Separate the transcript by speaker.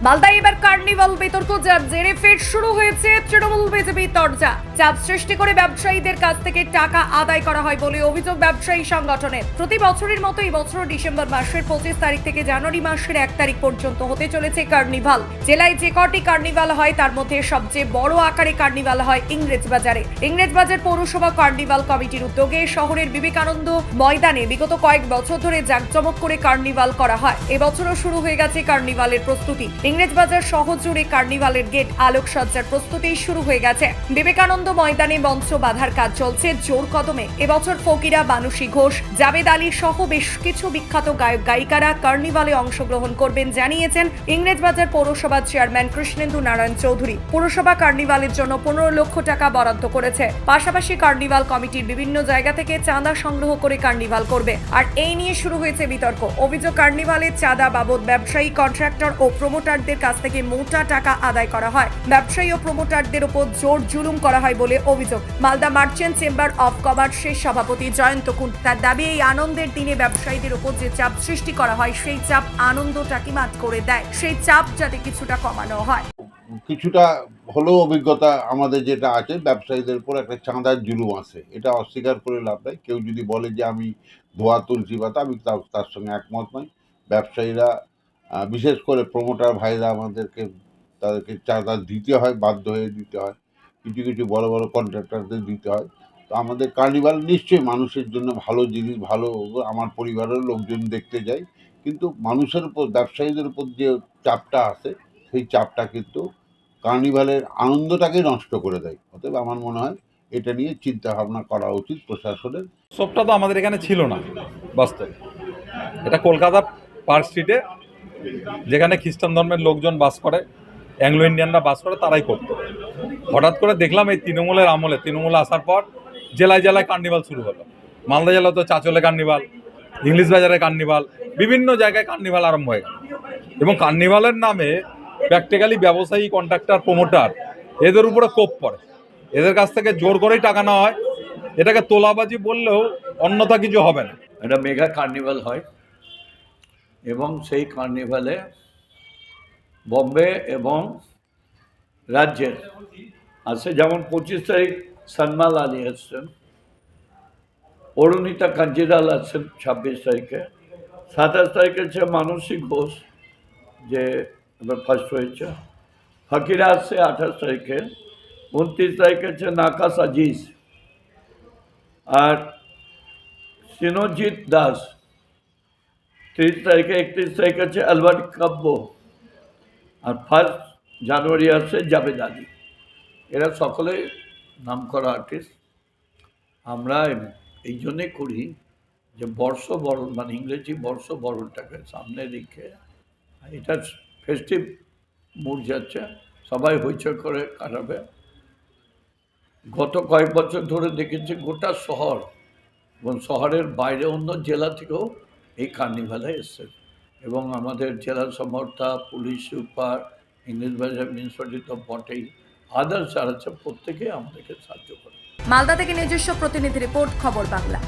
Speaker 1: মালদায় এবার কার্নিভাল বিতর্ক, যার জেরে ফের শুরু হয়েছে তৃণমূল বিজেপি তরজা। চাপ সৃষ্টি করে ব্যবসায়ীদের কাছ থেকে টাকা আদায় করা হয় বলে অভিযোগ ব্যবসায়ী সংগঠনের। প্রতি বছরের মতো এই বছর ডিসেম্বর মাসের 25 তারিখ থেকে জানুয়ারি মাসের 1 তারিখ পর্যন্ত হতে চলেছে কার্নিভাল। জেলায় যে কটি কার্নিভাল হয় তার মধ্যে সবচেয়ে বড় আকারে কার্নিভাল হয় ইংরেজবাজারে। ইংরেজবাজার পৌরসভা কার্নিভাল কমিটির উদ্যোগে শহরের বিবেকানন্দ ময়দানে বিগত কয়েক বছর ধরে জাঁকজমক করে কার্নিভাল করা হয়। এবছরও শুরু হয়ে গেছে কার্নিভালের প্রস্তুতি। ইংরেজবাজার শহর জুড়ে কার্নিভালের গেট আলোকসজ্জার প্রস্তুতি শুরু হয়ে গেছে। বিবেকানন্দ ময়দানে মঞ্চ বাঁধার কাজ চলছে জোর কদমে। এবছর ফকিরা, বানুষী ঘোষ, জাবেদ আলী সহ বেশ কিছু বিখ্যাত গায়ক গায়িকারা কার্নিভালে অংশগ্রহণ করবেন জানিয়েছেন ইংরেজবাজার পৌরসভার চেয়ারম্যান কৃষ্ণেন্দু নারায়ণ চৌধুরী। পৌরসভা কার্নিভালের জন্য 15 লক্ষ টাকা বরাদ্দ করেছে। পাশাপাশি কার্নিভাল কমিটির বিভিন্ন জায়গা থেকে চাঁদা সংগ্রহ করে কার্নিভাল করবে। আর এই নিয়ে শুরু হয়েছে বিতর্ক। অভিযোগ, কার্নিভালের চাঁদা বাবদ ব্যবসায়ী, কন্ট্রাক্টর ও প্রমোটারদের কাছ থেকে মোটা টাকা আদায় করা হয়। ব্যবসায়ী ও প্রমোটারদের উপর জোর জুলুম করা হয় বলে অভিযোগ। মালদা মার্চেন্ট চেম্বার অফ কমার্সের সভাপতি জয়ন্ত কুন্ড তার দাবি, এই আনন্দের দিনে ব্যবসায়ীদের উপর যে চাপ সৃষ্টি করা হয় সেই চাপ আনন্দটাকে মাত করে দেয়। সেই চাপ যাতে কিছুটা কমানো হয়।
Speaker 2: কিছুটা হলেও অভিজ্ঞতা আমাদের যেটা আছে, ব্যবসায়ীদের উপর একটা চাঁদার জুলুম আছে, এটা অস্বীকার করে লাভ নাই। কেউ যদি বলে যে আমি ধোয়া তুলসী পাতা, আমি তার সঙ্গে একমত নই। ব্যবসায়ীরা বিশেষ করে প্রমোটার ভাইরা তাদেরকে চাঁদা দিতে হয়, বাধ্য হয়ে দিতে হয়। কিছু কিছু বড় বড় কন্ট্রাক্টরদের দিতে হয়। তো আমাদের কার্নিভাল নিশ্চয়ই মানুষের জন্য ভালো জিনিস, ভালো। আমার পরিবারের লোকজন দেখতে যায়, কিন্তু মানুষের উপর, ব্যবসায়ীদের উপর যে চাপটা আছে, সেই চাপটা কিন্তু কার্নিভালের আনন্দটাকে নষ্ট করে দেয়। অতএব আমার মনে হয় এটা নিয়ে চিন্তা ভাবনা করা উচিত প্রশাসনের।
Speaker 3: সবটা তো আমাদের এখানে ছিল না বাস্তবে। এটা কলকাতা পার্ক স্ট্রিটে, যেখানে খ্রিস্টান ধর্মের লোকজন বাস করে, অ্যাংলো ইন্ডিয়ানরা বাস করে, তারাই করতো। হঠাৎ করে দেখলাম এই তৃণমূলের আমলে, তৃণমূল আসার পর জেলায় জেলায় কার্নিভাল শুরু হলো। মালদা জেলা তো চাঁচলে কার্নিভাল, ইংলিশ বাজারে কার্নিভাল, বিভিন্ন জায়গায় কার্নিভাল আরম্ভ হয়ে গেল। এবং কার্নিভালের নামে প্র্যাকটিক্যালি ব্যবসায়ী, কন্ট্রাক্টর, প্রমোটার এদের উপরে কোপ পড়ে। এদের কাছ থেকে জোর করেই টাকা নেওয়া হয়। এটাকে তোলাবাজি বললেও অন্যথা কিছু হবে না।
Speaker 4: একটা মেগা কার্নিভাল হয় এবং সেই কার্নিভালে বম্বে এবং রাজ্যের আছে। যেমন 25 তারিখ সনমাল আলী আসছেন, অরুণিতা কাঞ্জিলাল আসছেন 26 তারিখে, 27 তারিখে হচ্ছে মানসী ঘোষ, যে এবার ফার্স্ট হয়েছে। ফকিরা আসছে 28 তারিখে, 29 তারিখে হচ্ছে নাকাস আজিজ, আর সিনজিৎ দাস 30 তারিখে, 31 তারিখে হচ্ছে আলবার্ট কাব্য, আর 1 জানুয়ারি আছে জাবেদ আলী। এরা সকলে নামকরা আর্টিস্ট। আমরা এই জন্যে করি যে বর্ষবরণ, মানে ইংরেজি বর্ষবরণটাকে সামনে রেখে, এটা ফেস্টিভ মুড যাচ্ছে, সবাই হইচই করে কাটাবে। গত কয়েক বছর ধরে দেখেছি গোটা শহর এবং শহরের বাইরে অন্য জেলা থেকেও এই কার্নিভালে এসছে, এবং আমাদের জেলা সমর্থা, পুলিশ সুপার, ইংলিশ বাজার মিউনিসিপ্যালিটি তো বটেই, আদার্স যারা আছে প্রত্যেকে আমাদেরকে সাহায্য করে।
Speaker 1: মালদা থেকে নিজস্ব প্রতিনিধি রিপোর্ট, খবর বাংলা।